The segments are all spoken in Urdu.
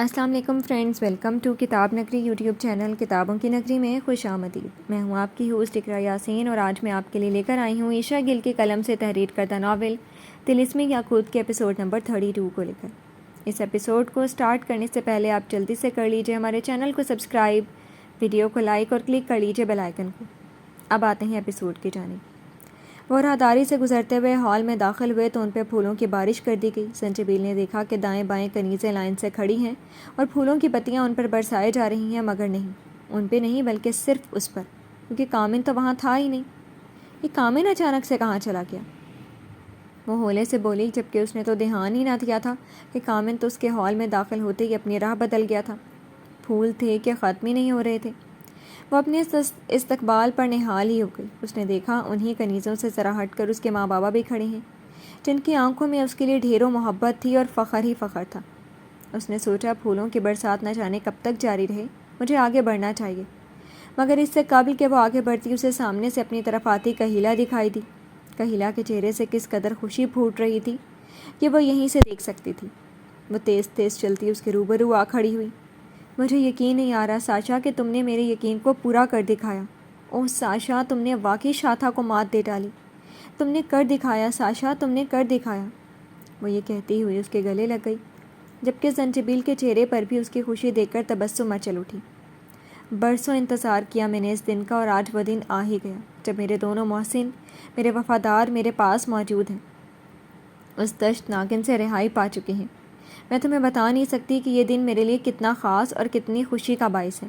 السلام علیکم فرینڈز، ویلکم ٹو کتاب نگری یوٹیوب چینل کتابوں کی نگری میں خوش آمدید۔ میں ہوں آپ کی ہوسٹ اقرا یاسین اور آج میں آپ کے لیے لے کر آئی ہوں عائشہ گل کے قلم سے تحریر کردہ ناول طلسم یاقوت کے ایپیسوڈ نمبر 32 کو لے کر۔ اس ایپیسوڈ کو سٹارٹ کرنے سے پہلے آپ جلدی سے کر لیجئے ہمارے چینل کو سبسکرائب، ویڈیو کو لائک اور کلک کر لیجئے بیل آئیکن کو۔ اب آتے ہیں ایپیسوڈ کی جانب۔ وہ راہداری سے گزرتے ہوئے ہال میں داخل ہوئے تو ان پہ پھولوں کی بارش کر دی گئی۔ زنجبیل نے دیکھا کہ دائیں بائیں کنیزیں لائن سے کھڑی ہیں اور پھولوں کی پتیاں ان پر برسائے جا رہی ہیں، مگر نہیں، ان پہ نہیں بلکہ صرف اس پر، کیونکہ کامن تو وہاں تھا ہی نہیں۔ یہ کامن اچانک سے کہاں چلا گیا؟ وہ ہولے سے بولی، جبکہ اس نے تو دھیان ہی نہ دیا تھا کہ کامن تو اس کے ہال میں داخل ہوتے ہی اپنی راہ بدل گیا تھا۔ پھول تھے کہ ختم ہی نہیں ہو رہے تھے۔ وہ اپنے استقبال پر نہال ہی ہو گئی۔ اس نے دیکھا انہی کنیزوں سے ذرا ہٹ کر اس کے ماں بابا بھی کھڑے ہیں، جن کی آنکھوں میں اس کے لیے ڈھیروں محبت تھی اور فخر ہی فخر تھا۔ اس نے سوچا پھولوں کی برسات نہ جانے کب تک جاری رہے، مجھے آگے بڑھنا چاہیے۔ مگر اس سے قبل کہ وہ آگے بڑھتی اسے سامنے سے اپنی طرف آتی کہیلا دکھائی دی۔ کہیلا کے چہرے سے کس قدر خوشی پھوٹ رہی تھی کہ وہ یہیں سے دیکھ سکتی تھی۔ وہ تیز تیز چلتی اس کے روبرو آ کھڑی ہوئی۔ مجھے یقین نہیں آ رہا ساشا کہ تم نے میرے یقین کو پورا کر دکھایا۔ اوہ ساشا، تم نے واقعی شاتھا کو مات دے ڈالی۔ تم نے کر دکھایا ساشا، تم نے کر دکھایا۔ وہ یہ کہتی ہوئی اس کے گلے لگ گئی، جبکہ زنجبیل کے چہرے پر بھی اس کی خوشی دیکھ کر تبسم مچل اٹھی۔ برسوں انتظار کیا میں نے اس دن کا، اور آج وہ دن آ ہی گیا جب میرے دونوں محسن، میرے وفادار میرے پاس موجود ہیں، اس دشت ناگن سے رہائی پا چکے ہیں۔ میں تمہیں بتا نہیں سکتی کہ یہ دن میرے لیے کتنا خاص اور کتنی خوشی کا باعث ہے۔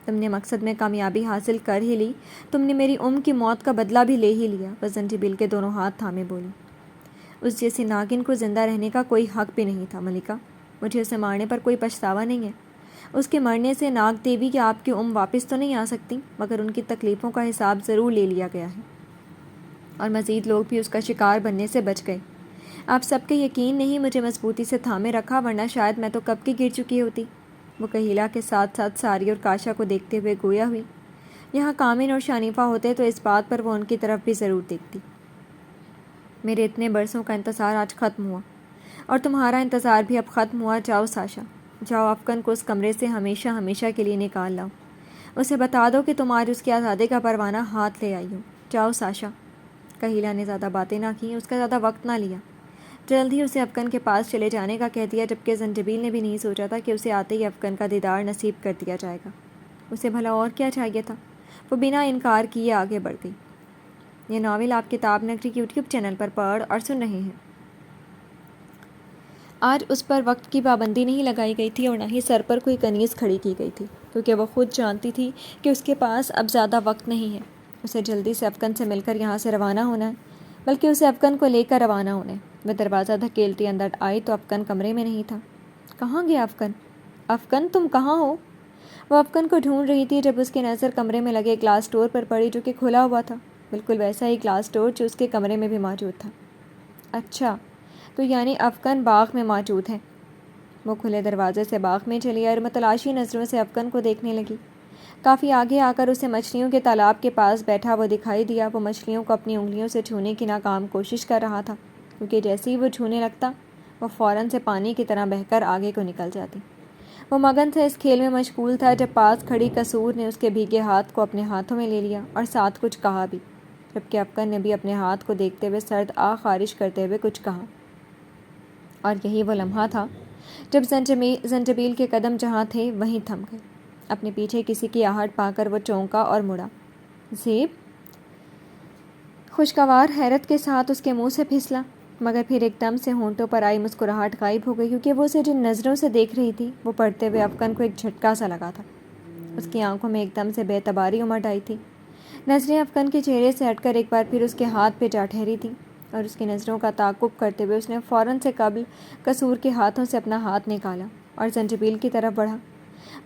تم نے مقصد میں کامیابی حاصل کر ہی لی، تم نے میری کی موت کا بدلہ بھی لے ہی لیا۔ وہ زنجبیل کے دونوں ہاتھ تھامے بولی، اس جیسی ناگن کو زندہ رہنے کا کوئی حق بھی نہیں تھا ملکہ۔ مجھے اسے مارنے پر کوئی پچھتاوا نہیں ہے۔ اس کے مرنے سے ناگ دیوی کی آپ کی واپس تو نہیں آ سکتی، مگر ان کی تکلیفوں کا حساب ضرور لے لیا گیا ہے، اور مزید لوگ بھی اس کا شکار بننے سے بچ گئے۔ آپ سب کے یقین نہیں مجھے مضبوطی سے تھامے رکھا، ورنہ شاید میں تو کب کی گر چکی ہوتی۔ وہ کہیلا کے ساتھ ساتھ ساری اور کاشا کو دیکھتے ہوئے گویا ہوئی، یہاں کامن اور شانیفہ ہوتے تو اس بات پر وہ ان کی طرف بھی ضرور دیکھتی۔ میرے اتنے برسوں کا انتظار آج ختم ہوا، اور تمہارا انتظار بھی اب ختم ہوا۔ جاؤ ساشا، جاؤ افکن کو اس کمرے سے ہمیشہ ہمیشہ کے لیے نکال لاؤ۔ اسے بتا دو کہ تم آج اس کی آزادی کا پروانہ ہاتھ لے آئی ہو۔ جاؤ ساشا۔ کہیلا نے زیادہ باتیں نہ کیں، اس کا زیادہ وقت نہ لیا، جلد ہی اسے افکن کے پاس چلے جانے کا کہہ دیا، جبکہ زنجبیل نے بھی نہیں سوچا تھا کہ اسے آتے ہی افکن کا دیدار نصیب کر دیا جائے گا۔ اسے بھلا اور کیا چاہیے تھا؟ وہ بنا انکار کیے آگے بڑھ گئی۔ یہ ناول آپ کتاب نگری یوٹیوب چینل پر پڑھ اور سن رہے ہیں۔ آج اس پر وقت کی پابندی نہیں لگائی گئی تھی اور نہ ہی سر پر کوئی کنیز کھڑی کی گئی تھی، کیونکہ وہ خود جانتی تھی کہ اس کے پاس اب زیادہ وقت نہیں ہے۔ اسے جلدی سے افکن سے مل کر یہاں سے روانہ ہونا ہے، بلکہ اسے افکن کو لے کر روانہ ہونا ہے۔ وہ دروازہ دھکیلتی اندر آئی تو افکن کمرے میں نہیں تھا۔ کہاں گیا افکن؟ افکن تم کہاں ہو؟ وہ افکن کو ڈھونڈ رہی تھی جب اس کی نظر کمرے میں لگے گلاس ڈور پر پڑی، جو کہ کھلا ہوا تھا، بالکل ویسا ہی گلاس ڈور جو اس کے کمرے میں بھی موجود تھا۔ اچھا، تو یعنی افکن باغ میں موجود ہے۔ وہ کھلے دروازے سے باغ میں چلی اور متلاشی نظروں سے افکن کو دیکھنے لگی۔ کافی آگے آ کر اسے مچھلیوں کے تالاب کے پاس بیٹھا وہ دکھائی دیا۔ وہ مچھلیوں کو اپنی انگلیوں سے چھونے کی ناکام کوشش کر رہا تھا، کیونکہ جیسے ہی وہ چھونے لگتا وہ فوراً سے پانی کی طرح بہہ کر آگے کو نکل جاتی۔ وہ مگن سے اس کھیل میں مشغول تھا جب پاس کھڑی کسور نے اس کے بھیگے ہاتھ کو اپنے ہاتھوں میں لے لیا اور ساتھ کچھ کہا بھی، جبکہ افکن نے بھی اپنے ہاتھ کو دیکھتے ہوئے سرد آہ خارج کرتے ہوئے کچھ کہا۔ اور یہی وہ لمحہ تھا جب زنجبیل کے قدم جہاں تھے وہیں تھم گئے۔ اپنے پیچھے کسی کی آہٹ پا کر وہ چونکا اور مڑا۔ زیب؟ خوشگوار حیرت کے ساتھ اس کے منہ سے پھسلا، مگر پھر ایک دم سے ہونٹوں پر آئی مسکراہٹ غائب ہو گئی، کیونکہ وہ اسے جن نظروں سے دیکھ رہی تھی وہ پڑھتے ہوئے افکن کو ایک جھٹکا سا لگا تھا۔ اس کی آنکھوں میں ایک دم سے بے اعتباری امڑ آئی تھی۔ نظریں افکن کے چہرے سے ہٹ کر ایک بار پھر اس کے ہاتھ پہ جا ٹھہری تھی، اور اس کی نظروں کا تعاقب کرتے ہوئے اس نے فوراً سے قبل کسور کے ہاتھوں سے اپنا ہاتھ نکالا اور زنجبیل کی طرف بڑھا،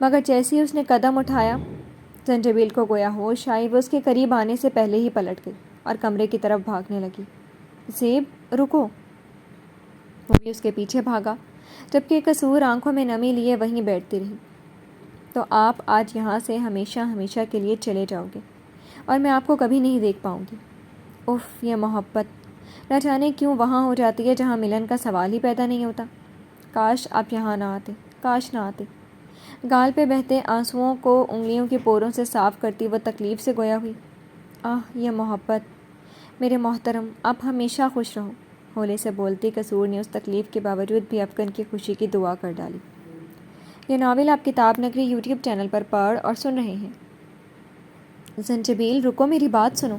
مگر جیسے ہی اس نے قدم اٹھایا زنجبیل کو گویا ہوش آئی، وہ اس کے قریب آنے سے پہلے ہی پلٹ گئی اور کمرے کی طرف بھاگنے لگی۔ زیب رکو! وہ بھی اس کے پیچھے بھاگا، جبکہ کسور آنکھوں میں نمی لیے وہیں بیٹھتی رہی۔ تو آپ آج یہاں سے ہمیشہ ہمیشہ کے لیے چلے جاؤ گے، اور میں آپ کو کبھی نہیں دیکھ پاؤں گی۔ اف، یہ محبت نہ جانے کیوں وہاں ہو جاتی ہے جہاں ملن کا سوال ہی پیدا نہیں ہوتا۔ کاش آپ یہاں نہ آتے، کاش نہ آتے۔ گال پہ بہتے آنسوؤں کو انگلیوں کی پوروں سے صاف کرتی وہ تکلیف سے گویا ہوئی۔ یہ محبت، میرے محترم، آپ ہمیشہ خوش رہو، ہولے سے بولتی قصور نے اس تکلیف کے باوجود بھی افغان کی خوشی کی دعا کر ڈالی۔ یہ ناول آپ کتاب نگری یوٹیوب چینل پر پڑھ اور سن رہے ہیں۔ زنجبیل، رکو، میری بات سنو۔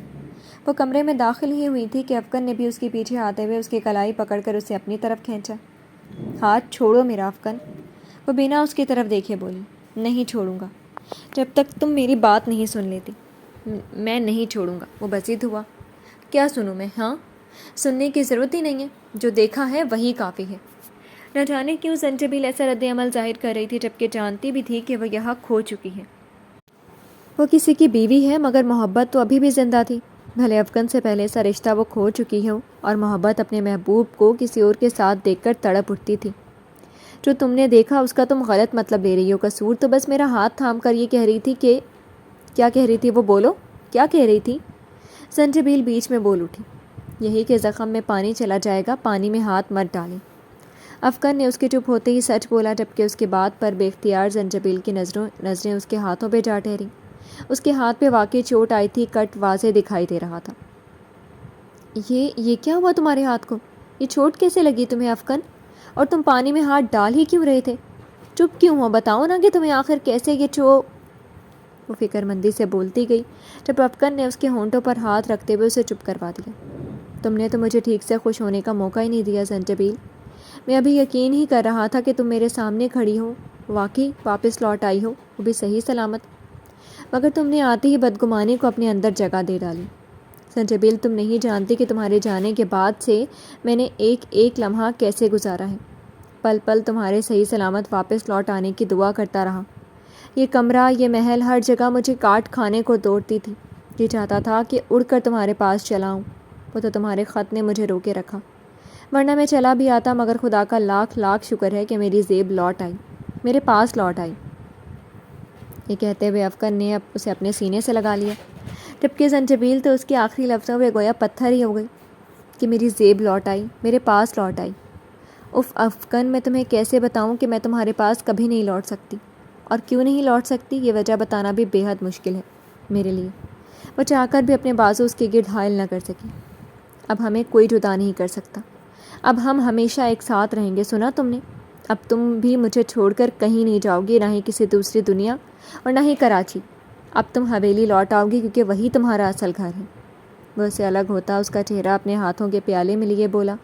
وہ کمرے میں داخل ہی ہوئی تھی کہ افغان نے بھی اس کے پیچھے آتے ہوئے اس کی کلائی پکڑ کر اسے اپنی طرف کھینچا۔ ہاتھ چھوڑو میرا افغان، وہ بنا اس کی طرف دیکھے بولی۔ نہیں چھوڑوں گا جب تک تم میری بات نہیں سن لیتی۔ میں نہیں چھوڑوں گا، وہ بزید ہوا۔ کیا سنوں میں؟ ہاں، سننے کی ضرورت ہی نہیں ہے، جو دیکھا ہے وہی کافی ہے۔ نہ جانے کیوں زنجبیل ایسا رد عمل ظاہر کر رہی تھی جبکہ جانتی بھی تھی کہ وہ یہاں کھو چکی ہے۔ وہ کسی کی بیوی ہے مگر محبت تو ابھی بھی زندہ تھی۔ بھلے افغان سے پہلے سا رشتہ وہ کھو چکی ہو اور محبت اپنے محبوب کو کسی اور کے ساتھ دیکھ کر تڑپ اٹھتی تھی۔ جو تم نے دیکھا اس کا تم غلط مطلب لے رہی ہو قصور، تو بس میرا ہاتھ تھام کر یہ کہہ رہی تھی کہ… کیا کہہ رہی تھی وہ؟ بولو، کیا کہہ رہی تھی؟ زنجبیل بیچ میں بول اٹھی۔ یہی کہ زخم میں پانی چلا جائے گا، پانی میں ہاتھ مت ڈالیں۔ افغان نے اس کے چپ ہوتے ہی سچ بولا، جبکہ اس کے بات پر بے اختیار زنجبیل کی نظریں اس کے ہاتھوں پہ جا ٹھہریں۔ اس کے ہاتھ پہ واقعی چوٹ آئی تھی، کٹ واضح دکھائی دے رہا تھا۔ یہ کیا ہوا تمہارے ہاتھ کو؟ یہ چوٹ کیسے لگی تمہیں افغان؟ اور تم پانی میں ہاتھ ڈال ہی کیوں رہے تھے؟ چپ کیوں ہو؟ بتاؤ نا کہ تمہیں آخر کیسے وہ فکر مندی سے بولتی گئی جب افغان نے اس کے ہونٹوں پر ہاتھ رکھتے ہوئے اسے چپ کروا دیا۔ تم نے تو مجھے ٹھیک سے خوش ہونے کا موقع ہی نہیں دیا زنجبیل۔ میں ابھی یقین ہی کر رہا تھا کہ تم میرے سامنے کھڑی ہو، واقعی واپس لوٹ آئی ہو، وہ بھی صحیح سلامت، مگر تم نے آتے ہی بدگمانی کو اپنے اندر جگہ دے ڈالی۔ زنجبیل، تم نہیں جانتی کہ تمہارے جانے کے بعد سے میں نے ایک ایک لمحہ کیسے گزارا ہے۔ پل پل تمہارے صحیح سلامت واپس لوٹ آنے کی دعا کرتا رہا۔ یہ کمرہ، یہ محل، ہر جگہ مجھے کاٹ کھانے کو دوڑتی تھی۔ یہ چاہتا تھا کہ اڑ کر تمہارے پاس چلا آؤں، وہ تو تمہارے خط نے مجھے روکے رکھا، ورنہ میں چلا بھی آتا، مگر خدا کا لاکھ لاکھ شکر ہے کہ میری زیب لوٹ آئی، میرے پاس لوٹ آئی۔ یہ کہتے ہوئے افغان نے اسے اپنے سینے سے لگا لیا، جبکہ زنجبیل تو اس کے آخری لفظوں پہ گویا پتھر ہی ہو گئی کہ میری زیب لوٹ آئی، میرے پاس لوٹ آئی۔ افغان، میں تمہیں کیسے بتاؤں کہ میں تمہارے پاس کبھی نہیں لوٹ سکتی، اور کیوں نہیں لوٹ سکتی یہ وجہ بتانا بھی بے حد مشکل ہے میرے لیے۔ وہ چاہ کر بھی اپنے بازو اس کے گرد حائل نہ کر سکی۔ اب ہمیں کوئی جدا نہیں کر سکتا، اب ہم ہمیشہ ایک ساتھ رہیں گے، سنا تم نے؟ اب تم بھی مجھے چھوڑ کر کہیں نہیں جاؤ گی، نہ ہی کسی دوسری دنیا اور نہ ہی کراچی۔ اب تم حویلی لوٹ آؤ گی کیونکہ وہی تمہارا اصل گھر ہے۔ وہ اسے الگ ہوتا اس کا چہرہ اپنے ہاتھوں کے پیالے میں لیے بولا،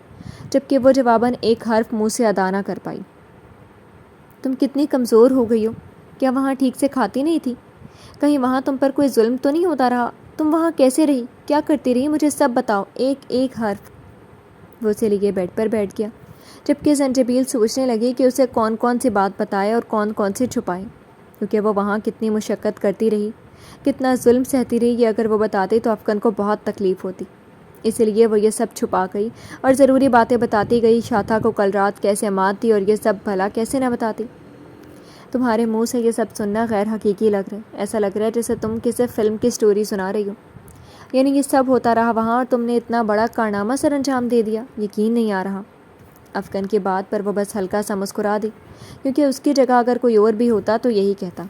جبکہ وہ جواباً ایک حرف منہ سے ادا نہ کر پائی۔ تم کتنی کمزور ہو گئی ہو، کیا وہاں ٹھیک سے کھاتی نہیں تھی؟ کہیں وہاں تم پر کوئی ظلم تو نہیں ہوتا رہا؟ تم وہاں کیسے رہی؟ کیا کرتی رہی؟ مجھے سب بتاؤ، ایک ایک حرف۔ وہ اسے لیے بیڈ پر بیٹھ گیا، جبکہ زنجبیل سوچنے لگی کہ اسے کون کون سی بات بتائے اور کون کون سی چھپائے، کیونکہ وہ وہاں کتنی مشقت کرتی رہی، کتنا ظلم سہتی رہی، یہ اگر وہ بتاتی تو افغان کو بہت تکلیف ہوتی، اس لیے وہ یہ سب چھپا گئی اور ضروری باتیں بتاتی گئی۔ شاطھا کو کل رات کیسے مات دی اور یہ سب بھلا کیسے نہ بتاتی؟ تمہارے منہ سے یہ سب سننا غیر حقیقی لگ رہا ہے، ایسا لگ رہا ہے جیسے تم کسی فلم کی سٹوری سنا رہی ہو۔ یعنی یہ سب ہوتا رہا وہاں اور تم نے اتنا بڑا کارنامہ سر انجام دے دیا؟ یقین نہیں آ رہا۔ افغان کی بات پر وہ بس ہلکا سا مسکرا دی، کیونکہ اس کی جگہ اگر کوئی اور بھی ہوتا تو یہی کہتا۔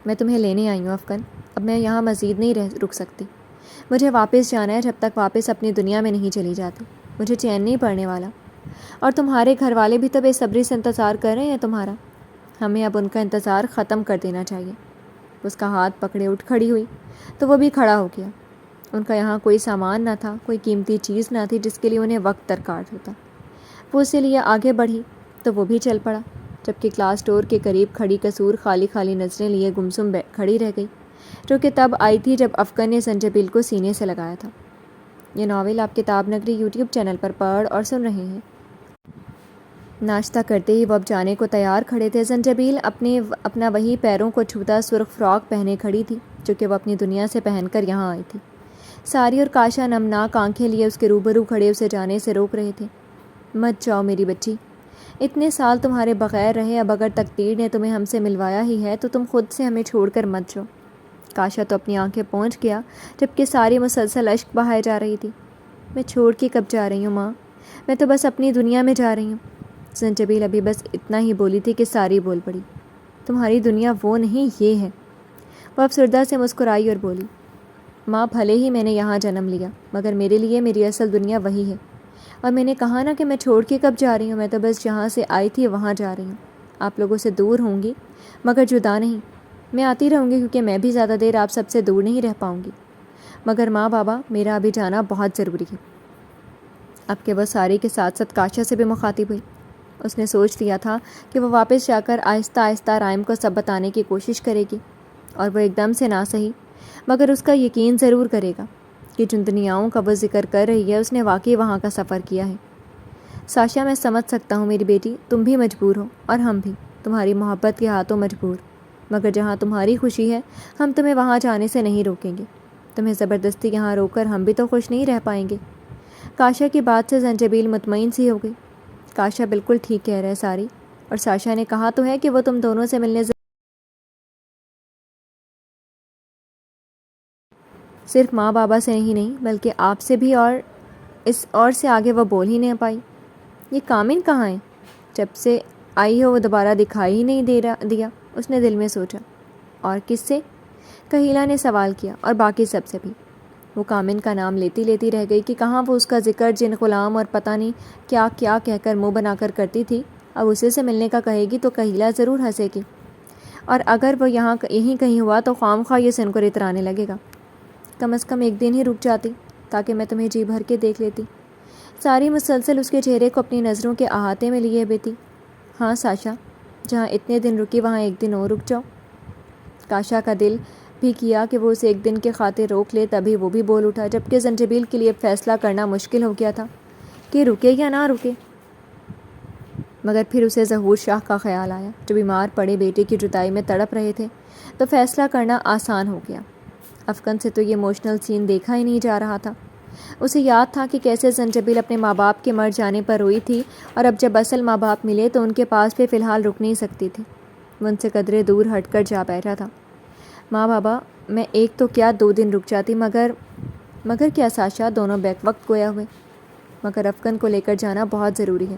میں تمہیں لینے آئی ہوں افغان، اب میں یہاں مزید نہیں رک سکتی، مجھے واپس جانا ہے، جب تک واپس اپنی دنیا میں نہیں چلی جاتی مجھے چین نہیں پڑنے والا، اور تمہارے گھر والے بھی تو بے صبری سے انتظار کر رہے ہیں تمہارا، ہمیں اب ان کا انتظار ختم کر دینا چاہیے۔ اس کا ہاتھ پکڑے اٹھ کھڑی ہوئی تو وہ بھی کھڑا ہو گیا۔ ان کا یہاں کوئی سامان نہ تھا، کوئی قیمتی چیز نہ تھی جس کے لیے انہیں وقت درکار ہوتا۔ وہ اسے لیے آگے بڑھی تو وہ بھی چل پڑا، جبکہ کلاس ڈور کے قریب کھڑی قصور خالی خالی نظریں لیے گمسم کھڑی رہ گئی، جو کہ تب آئی تھی جب افغان نے زنجبیل کو سینے سے لگایا تھا۔ یہ ناول آپ کتاب نگری یوٹیوب چینل پر پڑھ اور سن رہے ہیں۔ ناشتہ کرتے ہی وہ اب جانے کو تیار کھڑے تھے۔ زنجبیل اپنا وہی پیروں کو چھوتا سرخ فراک پہنے کھڑی تھی جو کہ وہ اپنی دنیا سے پہن کر یہاں آئی تھی۔ ساری اور کاشا نمناک آنکھیں لیے اس کے روبرو کھڑے اسے جانے سے روک رہے تھے۔ مت جاؤ میری بچی، اتنے سال تمہارے بغیر رہے، اب اگر تقدیر نے تمہیں ہم سے ملوایا ہی ہے تو تم خود سے ہمیں چھوڑ کر مت جاؤ۔ کاشا تو اپنی آنکھیں پہنچ گیا، جبکہ ساری مسلسل اشک بہائے جا رہی تھی۔ میں چھوڑ کے کب جا رہی ہوں ماں، میں تو بس اپنی دنیا میں جا رہی ہوں۔ زنجبیل ابھی بس اتنا ہی بولی تھی کہ ساری بول پڑی۔ تمہاری دنیا وہ نہیں، یہ ہے۔ وہ افسردہ سے مسکرائی اور بولی، ماں بھلے ہی میں نے یہاں جنم لیا مگر میرے لیے میری اصل دنیا وہی ہے۔ اور میں نے کہا نا کہ میں چھوڑ کے کب جا رہی ہوں، میں تو بس جہاں سے آئی تھی وہاں جا رہی ہوں۔ آپ لوگوں سے دور ہوں گی مگر جدا نہیں۔ میں آتی رہوں گی کیونکہ میں بھی زیادہ دیر آپ سب سے دور نہیں رہ پاؤں گی، مگر ماں بابا میرا ابھی جانا بہت ضروری ہے۔ اب کہ وہ ساری کے ساتھ ساتھ کاشا سے بھی مخاطب ہوئی۔ اس نے سوچ لیا تھا کہ وہ واپس جا کر آہستہ آہستہ رائم کو سب بتانے کی کوشش کرے گی، اور وہ ایک دم سے نہ سہی مگر اس کا یقین ضرور کرے گا کہ جن دنیاؤں کا وہ ذکر کر رہی ہے اس نے واقعی وہاں کا سفر کیا ہے۔ ساشا، میں سمجھ سکتا ہوں میری بیٹی، تم بھی مجبور ہو اور ہم بھی تمہاری محبت کے ہاتھوں مجبور، مگر جہاں تمہاری خوشی ہے ہم تمہیں وہاں جانے سے نہیں روکیں گے۔ تمہیں زبردستی یہاں روک کر ہم بھی تو خوش نہیں رہ پائیں گے۔ کاشا کی بات سے زنجبیل مطمئن سی ہو گئی۔ کاشا بالکل ٹھیک کہہ رہے ساری، اور ساشا نے کہا تو ہے کہ وہ تم دونوں سے ملنے صرف ماں بابا سے نہیں بلکہ آپ سے بھی، اور اس اور سے آگے وہ بول ہی نہیں پائی۔ یہ کامن کہاں ہے؟ جب سے آئی ہو وہ دوبارہ دکھائی ہی نہیں دیا، اس نے دل میں سوچا۔ اور کس سے؟ کہیلا نے سوال کیا، اور باقی سب سے بھی۔ وہ کامن کا نام لیتی رہ گئی کہ کہاں وہ اس کا ذکر جن غلام اور پتہ نہیں کیا کیا کہہ کر منہ بنا کر کرتی تھی، اب اسے سے ملنے کا کہے گی تو کہیلا ضرور ہنسے گی، اور اگر وہ یہیں کہیں ہوا تو خواہ مخواہ یہ سن کر اترانے لگے گا۔ کم از کم ایک دن ہی رک جاتی تاکہ میں تمہیں جی بھر کے دیکھ لیتی۔ ساری مسلسل اس کے چہرے کو اپنی نظروں کے احاطے میں لیے بیتی۔ ہاں ساشا، جہاں اتنے دن رکی وہاں ایک دن اور رک جاؤ۔ کاشا کا دل بھی کیا کہ وہ اسے ایک دن کے خاطر روک لے، تبھی وہ بھی بول اٹھا، جبکہ زنجبیل کے لیے فیصلہ کرنا مشکل ہو گیا تھا کہ رکے یا نہ رکے۔ مگر پھر اسے ظہور شاہ کا خیال آیا جو بیمار پڑے بیٹے کی جدائی میں تڑپ رہے تھے، تو فیصلہ کرنا آسان ہو گیا۔ افغان سے تو یہ ایموشنل سین دیکھا ہی نہیں جا رہا تھا۔ اسے یاد تھا کہ کیسے زنجبیل اپنے ماں باپ کے مر جانے پر روئی تھی، اور اب جب اصل ماں باپ ملے تو ان کے پاس بھی فی الحال رک نہیں سکتی تھی۔ وہ ان سے قدرے دور ہٹ کر جا بیٹھا تھا۔ ماں بابا، میں ایک تو کیا 2 دن رک جاتی، مگر کیا ساشا؟ دونوں بیک وقت گویا ہوئے۔ مگر افغان کو لے کر جانا بہت ضروری ہے۔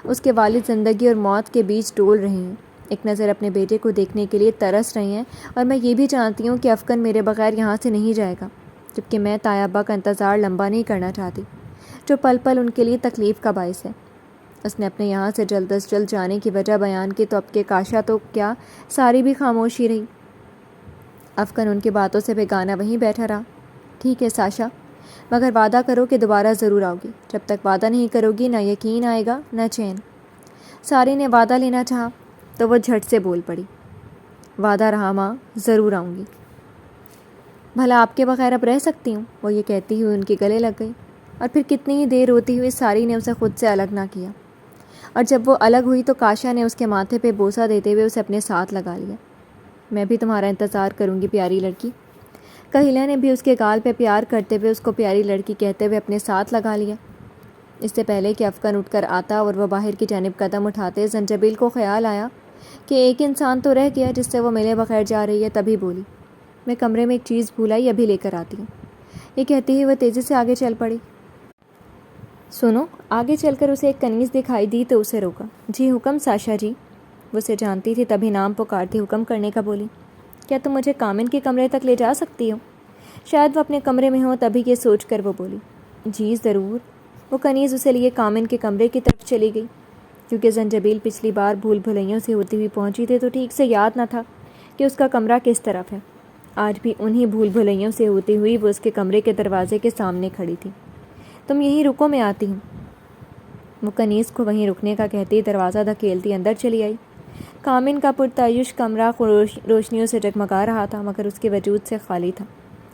اس کے والد زندگی اور موت کے بیچ ڈول رہے ہیں، ایک نظر اپنے بیٹے کو دیکھنے کے لیے ترس رہے ہیں، اور میں یہ بھی جانتی ہوں کہ افغان میرے بغیر یہاں سے نہیں جائے گا، جبکہ میں طیبہ کا انتظار لمبا نہیں کرنا چاہتی، جو پل پل ان کے لیے تکلیف کا باعث ہے۔ اس نے اپنے یہاں سے جلد از جلد جانے کی وجہ بیان کی تو اب کے کاشا تو کیا ساری بھی خاموش ہی رہی۔ افغان ان کی باتوں سے بیگانہ وہیں بیٹھا رہا۔ ٹھیک ہے ساشا، مگر وعدہ کرو کہ دوبارہ ضرور آؤ گی۔ جب تک وعدہ نہیں کرو گی نہ یقین آئے گا نہ چین۔ ساری نے وعدہ لینا چاہا تو وہ جھٹ سے بول پڑی، وعدہ رہا ماں، ضرور آؤں گی۔ بھلا آپ کے بغیر اب رہ سکتی ہوں؟ وہ یہ کہتی ہوئی ان کے گلے لگ گئی، اور پھر کتنی ہی دیر روتی ہوئی ساری نے اسے خود سے الگ نہ کیا، اور جب وہ الگ ہوئی تو کاشا نے اس کے ماتھے پہ بوسہ دیتے ہوئے اسے اپنے ساتھ لگا لیا۔ میں بھی تمہارا انتظار کروں گی پیاری لڑکی۔ کہیلا نے بھی اس کے گال پہ پیار کرتے ہوئے اس کو پیاری لڑکی کہتے ہوئے اپنے ساتھ لگا لیا۔ اس سے پہلے کہ افغان اٹھ کر آتا اور وہ باہر کی جانب قدم اٹھاتے، زنجبیل کو خیال آیا کہ ایک انسان تو رہ گیا جس سے وہ ملے بغیر جا رہی ہے، تبھی بولی، میں کمرے میں ایک چیز بھول آئی، ابھی لے کر آتی ہوں۔ یہ کہتی ہوئی وہ تیزی سے آگے چل پڑی۔ سنو، آگے چل کر اسے ایک کنیز دکھائی دی تو اسے روکا۔ جی حکم ساشا جی۔ وہ اسے جانتی تھی تبھی نام پکارتی حکم کرنے کا بولی، کیا تم مجھے کامن کے کمرے تک لے جا سکتی ہو؟ شاید وہ اپنے کمرے میں ہو، تبھی یہ سوچ کر وہ بولی، جی ضرور۔ وہ کنیز اسے لیے کامن کے کمرے کی طرف چلی گئی۔ کیونکہ زنجبیل پچھلی بار بھول بھلیوں سے ہوتی ہوئی پہنچی تھی تو ٹھیک سے یاد نہ تھا کہ اس کا کمرہ کس طرف ہے۔ آج بھی انہی بھول بھلیوں سے ہوتی ہوئی وہ اس کے کمرے کے دروازے کے سامنے کھڑی تھی۔ تم یہیں رکو، میں آتی ہوں۔ وہ کنیز کو وہیں رکنے کا کہتی دروازہ دھکیلتی اندر چلی آئی۔ کامن کا پرتعیش کمرہ روشنیوں سے جگمگا رہا تھا، مگر اس کے وجود سے خالی تھا،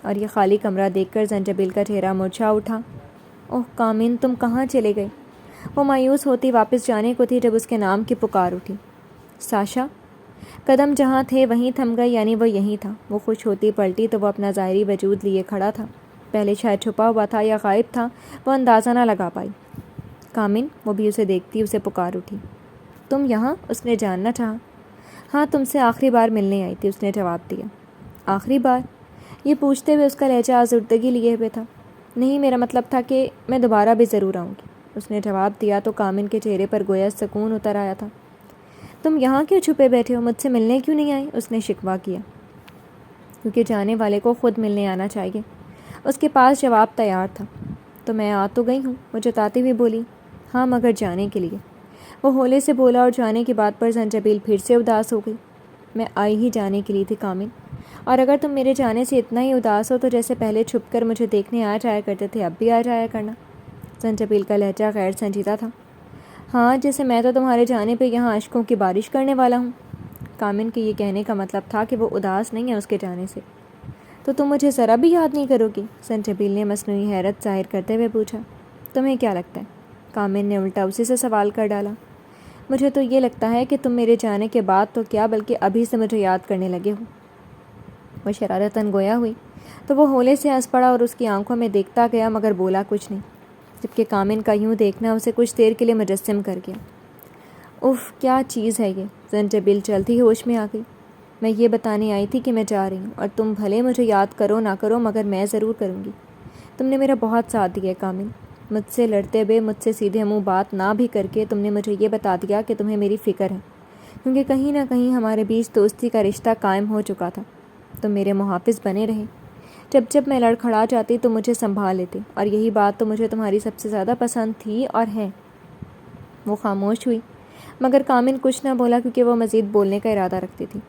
اور یہ خالی کمرہ دیکھ کر زنجبیل کا چہرہ مرجھا اٹھا۔ اوہ کامن، تم کہاں چلے گئے؟ وہ مایوس ہوتی واپس جانے کو تھی جب اس کے نام کی پکار اٹھی، ساشا۔ قدم جہاں تھے وہیں تھم گئے، یعنی وہ یہیں تھا۔ وہ خوش ہوتی پلٹی تو وہ اپنا ظاہری وجود لیے کھڑا تھا، پہلے شاید چھپا ہوا تھا یا غائب تھا، وہ اندازہ نہ لگا پائی۔ کامن، وہ بھی اسے دیکھتی اسے پکار اٹھی، تم یہاں؟ اس نے جاننا چاہا۔ ہاں، تم سے آخری بار ملنے آئی تھی، اس نے جواب دیا۔ آخری بار؟ یہ پوچھتے ہوئے اس کا لہجہ آزردگی لیے ہوئے تھا۔ نہیں، میرا مطلب تھا کہ میں دوبارہ بھی ضرور آؤں گی۔ اس نے جواب دیا تو کامن کے چہرے پر گویا سکون اتر آیا تھا۔ تم یہاں کیوں چھپے بیٹھے ہو؟ مجھ سے ملنے کیوں نہیں آئے؟ اس نے شکوہ کیا۔ کیونکہ جانے والے کو خود ملنے آنا چاہیے۔ اس کے پاس جواب تیار تھا۔ تو میں آ تو گئی ہوں، وہ جتاتی ہوئی بولی۔ ہاں مگر جانے کے لیے، وہ ہولے سے بولا، اور جانے کی بات پر زنجبیل پھر سے اداس ہو گئی۔ میں آئی ہی جانے کے لیے تھی کامن، اور اگر تم میرے جانے سے اتنا ہی اداس ہو تو جیسے پہلے چھپ کر مجھے دیکھنے آ جایا کرتے تھے اب بھی آ جایا کرنا۔ زنجبیل کا لہجہ غیر سنجیدہ تھا۔ ہاں جیسے میں تو تمہارے جانے پہ یہاں اشکوں کی بارش کرنے والا ہوں۔ کامن کے یہ کہنے کا مطلب تھا کہ وہ اداس نہیں ہے اس کے جانے سے۔ تو تم مجھے ذرا بھی یاد نہیں کرو گی؟ زنجبیل نے مصنوعی حیرت ظاہر کرتے ہوئے پوچھا۔ تمہیں کیا لگتا ہے؟ کامن نے الٹا اسی سے سوال کر ڈالا۔ مجھے تو یہ لگتا ہے کہ تم میرے جانے کے بعد تو کیا بلکہ ابھی سے مجھے یاد کرنے لگے ہو۔ وہ شرارتاً گویا ہوئی تو وہ ہولے سے ہنس پڑا اور اس کی آنکھوں میں دیکھتا گیا مگر بولا کچھ نہیں، جبکہ کامن کا یوں دیکھنا اسے کچھ دیر کے لیے مجسم کر گیا۔ اف کیا چیز ہے یہ! زنجبیل جلدی ہوش میں آ گئی۔ میں یہ بتانے آئی تھی کہ میں جا رہی ہوں، اور تم بھلے مجھے یاد کرو نہ کرو مگر میں ضرور کروں گی۔ تم نے میرا بہت ساتھ دیا ہے کامن، مجھ سے لڑتے ہوئے، مجھ سے سیدھے منہ بات نہ بھی کر کے تم نے مجھے یہ بتا دیا کہ تمہیں میری فکر ہے، کیونکہ کہیں نہ کہیں ہمارے بیچ دوستی کا رشتہ قائم ہو چکا تھا۔ تم میرے محافظ بنے رہے، جب جب میں لڑکھڑا جاتی تو مجھے سنبھال لیتے، اور یہی بات تو مجھے تمہاری سب سے زیادہ پسند تھی اور ہے۔ وہ خاموش ہوئی مگر کامن کچھ نہ بولا کیونکہ وہ مزید بولنے کا ارادہ رکھتی تھی۔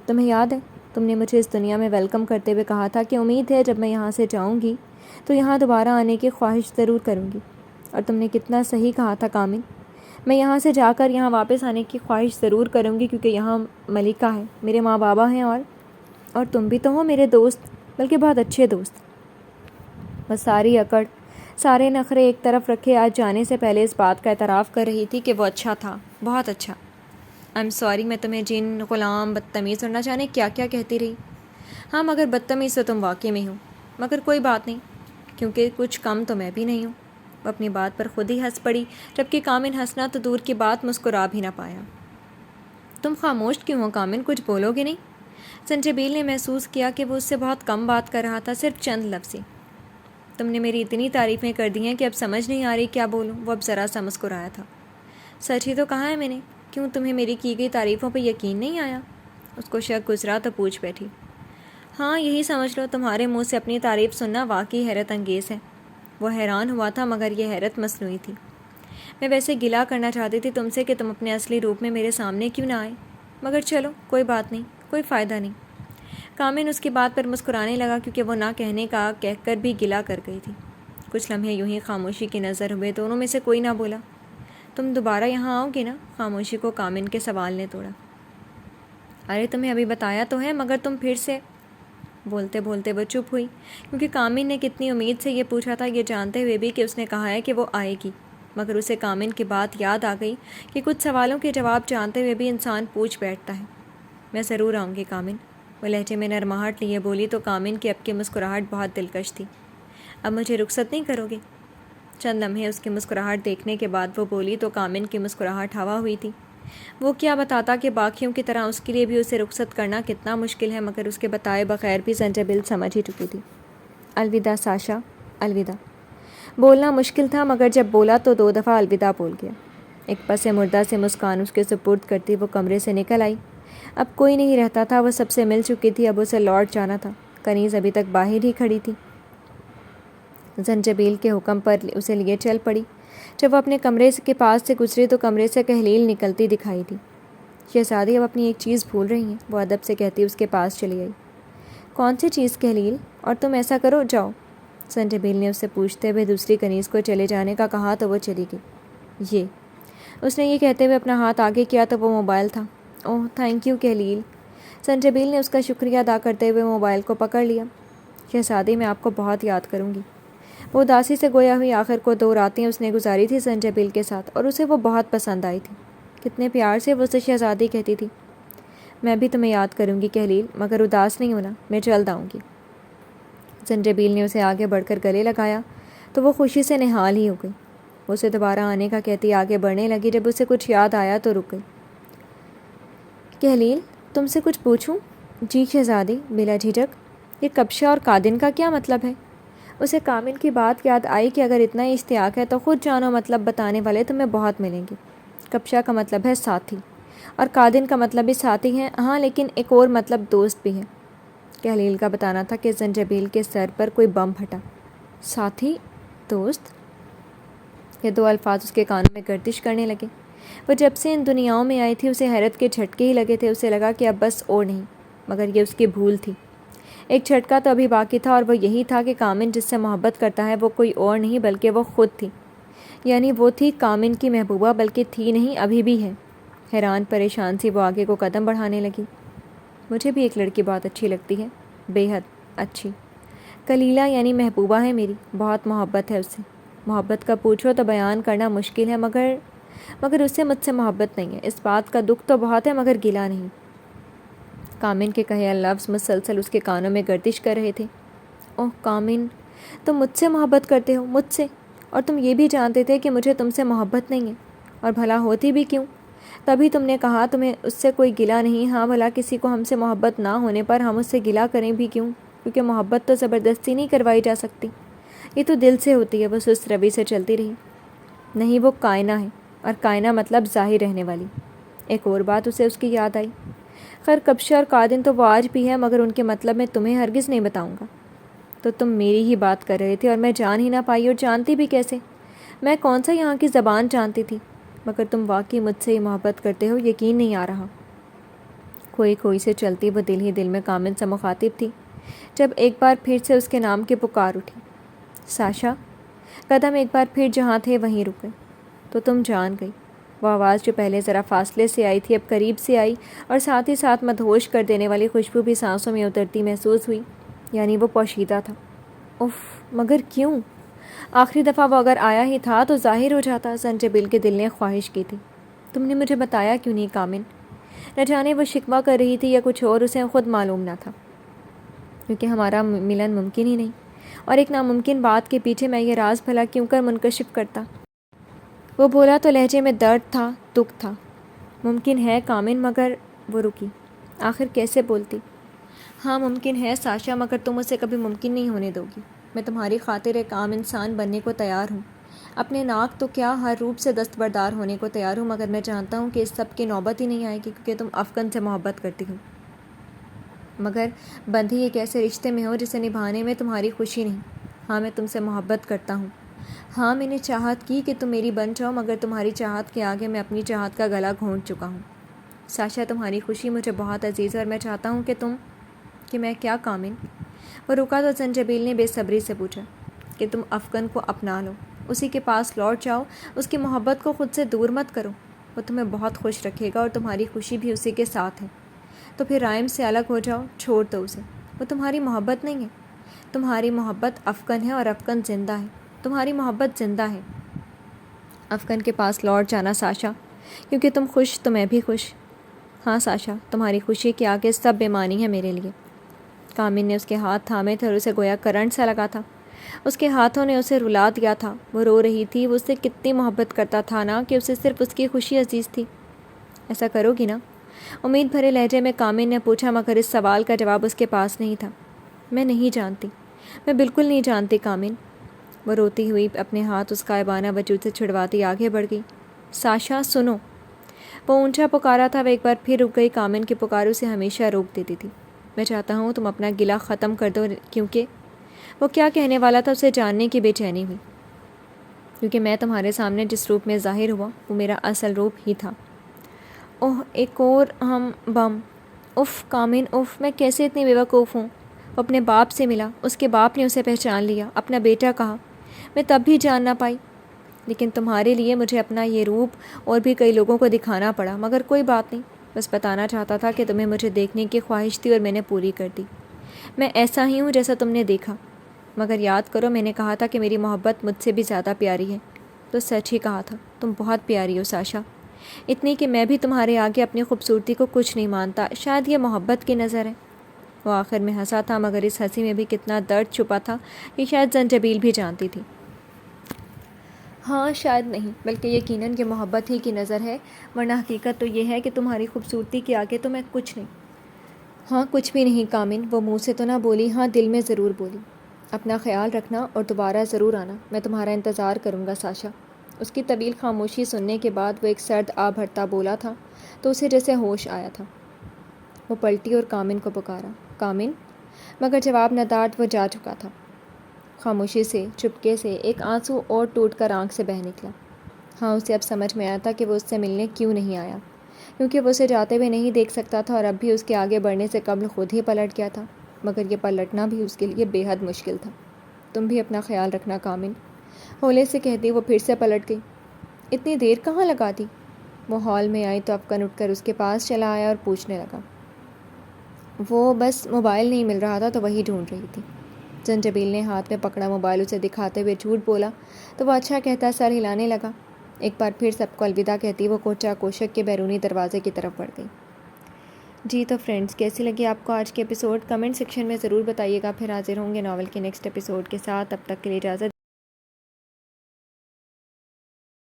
تمہیں یاد ہے تم نے مجھے اس دنیا میں ویلکم کرتے ہوئے کہا تھا کہ امید ہے جب میں یہاں سے جاؤں گی تو یہاں دوبارہ آنے کی خواہش ضرور کروں گی، اور تم نے کتنا صحیح کہا تھا کامن۔ میں یہاں سے جا کر یہاں واپس آنے کی خواہش ضرور کروں گی کیونکہ یہاں ملکہ ہے، میرے ماں بابا ہیں، اور تم بھی تو ہو میرے دوست، بلکہ بہت اچھے دوست۔ بس ساری اکڑ، سارے نخرے ایک طرف رکھے آج جانے سے پہلے اس بات کا اعتراف کر رہی تھی کہ وہ اچھا تھا، بہت اچھا۔ I'm sorry میں تمہیں جن، غلام، بدتمیز اور نہ جانے کیا کیا کہتی رہی۔ ہاں مگر بدتمیز تو تم واقعی میں ہو، مگر کوئی بات نہیں، کیونکہ کچھ کم تو میں بھی نہیں ہوں۔ وہ اپنی بات پر خود ہی ہنس پڑی، جبکہ کامن ہنسنا تو دور کی بات مسکرا بھی نہ پایا۔ تم خاموش کیوں ہو کامن؟ کچھ بولو گے نہیں؟ زنجبیل نے محسوس کیا کہ وہ اس سے بہت کم بات کر رہا تھا، صرف چند لفظ ہی۔ تم نے میری اتنی تعریفیں کر دی ہیں کہ اب سمجھ نہیں آ رہی کیا بولوں۔ وہ اب ذرا سا مسکرایا تھا۔ سچ ہی تو کہا ہے میں نے، کیوں تمہیں میری کی گئی تعریفوں پہ یقین نہیں آیا؟ اس کو شک گزرا تو پوچھ بیٹھی۔ ہاں یہی سمجھ لو، تمہارے منہ سے اپنی تعریف سننا واقعی حیرت انگیز ہے۔ وہ حیران ہوا تھا مگر یہ حیرت مصنوعی تھی۔ میں ویسے گلہ کرنا چاہتی تھی تم سے کہ تم اپنے اصلی روپ میں میرے سامنے کیوں نہ آئے، مگر چلو کوئی بات نہیں، کوئی فائدہ نہیں۔ کامن اس کی بات پر مسکرانے لگا کیونکہ وہ نہ کہنے کا کہہ کر بھی گلہ کر گئی تھی۔ کچھ لمحے یوں ہی خاموشی کی نظر ہوئے، دونوں میں سے کوئی نہ بولا۔ تم دوبارہ یہاں آؤ گے نا؟ خاموشی کو کامن کے سوال نے توڑا۔ ارے تمہیں ابھی بتایا تو ہے مگر تم پھر سے… بولتے بولتے وہ چپ ہوئی، کیونکہ کامن نے کتنی امید سے یہ پوچھا تھا، یہ جانتے ہوئے بھی کہ اس نے کہا ہے کہ وہ آئے گی، مگر اسے کامن کی بات یاد آ گئی کہ کچھ سوالوں کے جواب جانتے ہوئے بھی انسان پوچھ بیٹھتا ہے۔ میں ضرور آؤں گی کامن، وہ لہجے میں نرماہٹ لیے بولی تو کامن کی اب کی مسکراہٹ بہت دلکش تھی۔ اب مجھے رخصت نہیں کرو گے؟ چند لمحے اس کی مسکراہٹ دیکھنے کے بعد وہ بولی تو کامن کی مسکراہٹ ہوا ہوئی تھی۔ وہ کیا بتاتا کہ باقیوں کی طرح اس کے لیے بھی اسے رخصت کرنا کتنا مشکل ہے، مگر اس کے بتائے بغیر بھی زنجبیل سمجھ ہی چکی تھی۔ الوداع ساشا، الوداع۔ بولنا مشکل تھا مگر جب بولا تو 2 دفعہ الوداع بول گیا۔ ایک پس مردہ سے مسکان اس کے سپرد کرتی وہ کمرے سے نکل آئی۔ اب کوئی نہیں رہتا تھا، وہ سب سے مل چکی تھی، اب اسے لوٹ جانا تھا۔ کنیز ابھی تک باہر ہی کھڑی تھی، زنجبیل کے حکم پر اسے لیے چل پڑی۔ جب وہ اپنے کمرے کے پاس سے گزری تو کمرے سے کہلیل نکلتی دکھائی دی۔ شہزادی اب اپنی ایک چیز بھول رہی ہیں، وہ ادب سے کہتی اس کے پاس چلی آئی۔ کون سی چیز کہلیل؟ اور تم ایسا کرو جاؤ۔ زنجبیل نے اس سے پوچھتے ہوئے دوسری کنیز کو چلے جانے کا کہا تو وہ چلی گئی۔ یہ اس نے یہ کہتے ہوئے اپنا ہاتھ آگے کیا تو وہ موبائل تھا۔ اوہ تھینک یو کہلیل۔ زنجبیل نے اس کا شکریہ ادا کرتے ہوئے موبائل کو پکڑ لیا۔ شہزادی میں آپ کو بہت یاد کروں گی۔ وہ اداسی سے گویا ہوئی، آخر کو 2 راتیں اس نے گزاری تھی زنجبیل کے ساتھ، اور اسے وہ بہت پسند آئی تھی۔ کتنے پیار سے وہ اسے شہزادی کہتی تھی۔ میں بھی تمہیں یاد کروں گی کہلیل، مگر اداس نہیں ہونا، میں جلد آؤں گی۔ زنجبیل نے اسے آگے بڑھ کر گلے لگایا تو وہ خوشی سے نہال ہی ہو گئی۔ وہ اسے دوبارہ آنے کا کہتی آگے بڑھنے لگی، جب اسے کچھ یاد آیا تو رک گئی۔ کہلیل تم سے کچھ پوچھوں؟ جی شہزادی، بلا جھجک۔ یہ کبشہ اور قادن کا کیا مطلب ہے؟ اسے کامن کی بات یاد آئی کہ اگر اتنا ہی اشتیاق ہے تو خود جانو مطلب بتانے والے تمہیں بہت ملیں گے۔ کپشا کا مطلب ہے ساتھی، اور قادن کا مطلب بھی ساتھی ہے، ہاں لیکن ایک اور مطلب دوست بھی ہے۔ خلیل کا بتانا تھا کہ زنجبیل کے سر پر کوئی بم پھٹا۔ ساتھی، دوست، یہ دو الفاظ اس کے کانوں میں گردش کرنے لگے۔ وہ جب سے ان دنیاؤں میں آئی تھی اسے حیرت کے جھٹکے ہی لگے تھے۔ اسے لگا کہ اب بس اور نہیں، مگر یہ اس کی بھول تھی۔ ایک جھٹکا تو ابھی باقی تھا، اور وہ یہی تھا کہ کامن جس سے محبت کرتا ہے وہ کوئی اور نہیں بلکہ وہ خود تھی۔ یعنی وہ تھی کامن کی محبوبہ، بلکہ تھی نہیں، ابھی بھی ہے۔ حیران پریشان سی وہ آگے کو قدم بڑھانے لگی۔ مجھے بھی ایک لڑکی بہت اچھی لگتی ہے، بے حد اچھی۔ کلیلہ یعنی محبوبہ ہے میری، بہت محبت ہے اس سے۔ محبت کا پوچھو تو بیان کرنا مشکل ہے، مگر اس سے مجھ سے محبت نہیں ہے۔ اس بات کا دکھ تو بہت ہے مگر گلہ نہیں۔ کامن کے کہے لفظ مسلسل اس کے کانوں میں گردش کر رہے تھے۔ اوہ کامن، تم مجھ سے محبت کرتے ہو، مجھ سے، اور تم یہ بھی جانتے تھے کہ مجھے تم سے محبت نہیں ہے، اور بھلا ہوتی بھی کیوں؟ تبھی تم نے کہا تمہیں اس سے کوئی گلہ نہیں۔ ہاں بھلا کسی کو ہم سے محبت نہ ہونے پر ہم اس سے گلہ کریں بھی کیوں؟ کیونکہ محبت تو زبردستی نہیں کروائی جا سکتی، یہ تو دل سے ہوتی ہے۔ وہ سست روی سے چلتی رہی۔ نہیں، وہ کائنہ ہے، اور کائنہ مطلب ظاہر رہنے والی۔ ایک اور بات اسے اس کی یاد آئی۔ خیر کپشا اور قادن تو وہ آج بھی ہے، مگر ان کے مطلب میں تمہیں ہرگز نہیں بتاؤں گا۔ تو تم میری ہی بات کر رہے تھے اور میں جان ہی نہ پائی، اور جانتی بھی کیسے؟ میں کون سا یہاں کی زبان جانتی تھی؟ مگر تم واقعی مجھ سے ہی محبت کرتے ہو، یقین نہیں آ رہا۔ کھوئی سے چلتی وہ دل ہی دل میں کامن سے مخاطب تھی، جب ایک بار پھر سے اس کے نام کی پکار اٹھی۔ ساشا، قدم ایک بار پھر جہاں تھے وہیں رک گئے۔ تو تم جان گئی۔ وہ آواز جو پہلے ذرا فاصلے سے آئی تھی اب قریب سے آئی، اور ساتھ ہی ساتھ مدہوش کر دینے والی خوشبو بھی سانسوں میں اترتی محسوس ہوئی۔ یعنی وہ پوشیدہ تھا۔ اف، مگر کیوں؟ آخری دفعہ وہ اگر آیا ہی تھا تو ظاہر ہو جاتا۔ زنجبیل کے دل نے خواہش کی تھی۔ تم نے مجھے بتایا کیوں نہیں کامن؟ نہ جانے وہ شکوہ کر رہی تھی یا کچھ اور، اسے خود معلوم نہ تھا، کیونکہ ہمارا ملن ممکن ہی نہیں، اور ایک ناممکن بات کے پیچھے میں یہ راز بھلا کیوں کر منکشف کرتا؟ وہ بولا تو لہجے میں درد تھا، دکھ تھا۔ ممکن ہے کامن، مگر وہ رکی۔ آخر کیسے بولتی؟ ہاں ممکن ہے ساشا، مگر تم اسے کبھی ممکن نہیں ہونے دو گی۔ میں تمہاری خاطر ایک عام انسان بننے کو تیار ہوں، اپنے ناک تو کیا ہر روپ سے دستبردار ہونے کو تیار ہوں، مگر میں جانتا ہوں کہ اس سب کی نوبت ہی نہیں آئے گی، کیونکہ تم افغان سے محبت کرتی ہو۔ مگر بندھی ایک ایسے رشتے میں ہو جسے نبھانے میں تمہاری خوشی نہیں۔ ہاں میں تم سے محبت کرتا ہوں، ہاں میں نے چاہت کی کہ تم میری بن جاؤ، مگر تمہاری چاہت کے آگے میں اپنی چاہت کا گلا گھونٹ چکا ہوں۔ ساشا، تمہاری خوشی مجھے بہت عزیز ہے، اور میں چاہتا ہوں کہ میں کیا کامن؟ وہ رکا تو زنجبیل نے بے صبری سے پوچھا کہ تم افغان کو اپنا لو، اسی کے پاس لوٹ جاؤ، اس کی محبت کو خود سے دور مت کرو، وہ تمہیں بہت خوش رکھے گا، اور تمہاری خوشی بھی اسی کے ساتھ ہے۔ تو پھر رائم سے الگ ہو جاؤ، چھوڑ دو اسے، وہ تمہاری محبت نہیں ہے۔ تمہاری محبت افغان ہے، اور افغان زندہ ہے، تمہاری محبت زندہ ہے۔ افغان کے پاس لوٹ جانا ساشا، کیونکہ تم خوش تو میں بھی خوش۔ ہاں ساشا، تمہاری خوشی کے آگے سب بے معنی ہے میرے لیے۔ کامن نے اس کے ہاتھ تھامے تھے اور اسے گویا کرنٹ سا لگا تھا۔ اس کے ہاتھوں نے اسے رلا دیا تھا۔ وہ رو رہی تھی، وہ اس سے کتنی محبت کرتا تھا نا، کہ اسے صرف اس کی خوشی عزیز تھی۔ ایسا کرو گی نا؟ امید بھرے لہجے میں کامن نے پوچھا، مگر اس سوال کا جواب اس کے پاس نہیں تھا۔ میں نہیں جانتی، میں بالکل نہیں جانتی کامن۔ وہ روتی ہوئی اپنے ہاتھ اس غائبانہ وجود سے چھڑواتی آگے بڑھ گئی۔ ساشا سنو، وہ اونچا پکارا تھا۔ وہ ایک بار پھر رک گئی۔ کامن کی پکار اسے ہمیشہ روک دیتی تھی۔ میں چاہتا ہوں تم اپنا گلہ ختم کر دو، کیونکہ وہ کیا کہنے والا تھا اسے جاننے کی بے چینی ہوئی، کیونکہ میں تمہارے سامنے جس روپ میں ظاہر ہوا وہ میرا اصل روپ ہی تھا۔ اوہ ایک اور ہم بم! اف کامن، اف، میں کیسے اتنی بیوقوف ہوں۔ وہ اپنے باپ سے ملا، اس کے باپ نے اسے پہچان لیا، اپنا بیٹا کہا، میں تب بھی جان نہ پائی، لیکن تمہارے لیے مجھے اپنا یہ روپ اور بھی کئی لوگوں کو دکھانا پڑا، مگر کوئی بات نہیں، بس بتانا چاہتا تھا کہ تمہیں مجھے دیکھنے کی خواہش تھی اور میں نے پوری کر دی۔ میں ایسا ہی ہوں جیسا تم نے دیکھا، مگر یاد کرو میں نے کہا تھا کہ میری محبت مجھ سے بھی زیادہ پیاری ہے، تو سچ ہی کہا تھا، تم بہت پیاری ہو ساشا، اتنی کہ میں بھی تمہارے آگے اپنی خوبصورتی کو کچھ نہیں مانتا۔ شاید یہ محبت کی نظر ہے۔ وہ آخر میں ہنسا تھا، مگر اس ہنسی میں بھی کتنا درد چھپا تھا یہ شاید زنجبیل بھی جانتی تھی۔ ہاں شاید نہیں، بلکہ یقیناً یہ محبت ہی کی نظر ہے، ورنہ حقیقت تو یہ ہے کہ تمہاری خوبصورتی کے آگے تو میں کچھ نہیں۔ ہاں کچھ بھی نہیں کامن، وہ منہ سے تو نہ بولی، ہاں دل میں ضرور بولی۔ اپنا خیال رکھنا اور دوبارہ ضرور آنا، میں تمہارا انتظار کروں گا ساشا۔ اس کی طویل خاموشی سننے کے بعد وہ ایک سرد آ بھرتا بولا تھا تو اسے جیسے ہوش آیا تھا۔ وہ پلٹی اور کامن کو پکارا، کامن، مگر جواب نہ ڈانٹ وہ جا چکا تھا۔ خاموشی سے، چپکے سے ایک آنسو اور ٹوٹ کر آنکھ سے بہہ نکلا۔ ہاں، اسے اب سمجھ میں آیا تھا کہ وہ اس سے ملنے کیوں نہیں آیا، کیونکہ وہ اسے جاتے ہوئے نہیں دیکھ سکتا تھا اور اب بھی اس کے آگے بڑھنے سے قبل خود ہی پلٹ گیا تھا، مگر یہ پلٹنا بھی اس کے لیے بے حد مشکل تھا۔ تم بھی اپنا خیال رکھنا کامن، ہولے سے کہتی وہ پھر سے پلٹ گئی۔ اتنی دیر کہاں لگا دی؟ وہ ہال میں آئی تو افکن اٹھ کر اس کے پاس چلا آیا اور پوچھنے لگا۔ وہ بس موبائل نہیں مل رہا تھا تو وہی ڈھونڈ رہی تھی۔ زنجبیل نے ہاتھ میں پکڑا موبائل اسے دکھاتے ہوئے جھوٹ بولا تو وہ اچھا کہتا سر ہلانے لگا۔ ایک بار پھر سب کو الوداع کہتی وہ کوچہ کوشک کے بیرونی دروازے کی طرف بڑھ گئی۔ جی تو فرینڈز، کیسی لگی آپ کو آج کے ایپیسوڈ؟ کمنٹ سیکشن میں ضرور بتائیے گا۔ پھر حاضر ہوں گے ناول کے نیکسٹ ایپیسوڈ کے ساتھ، تب تک کے لیے اجازت۔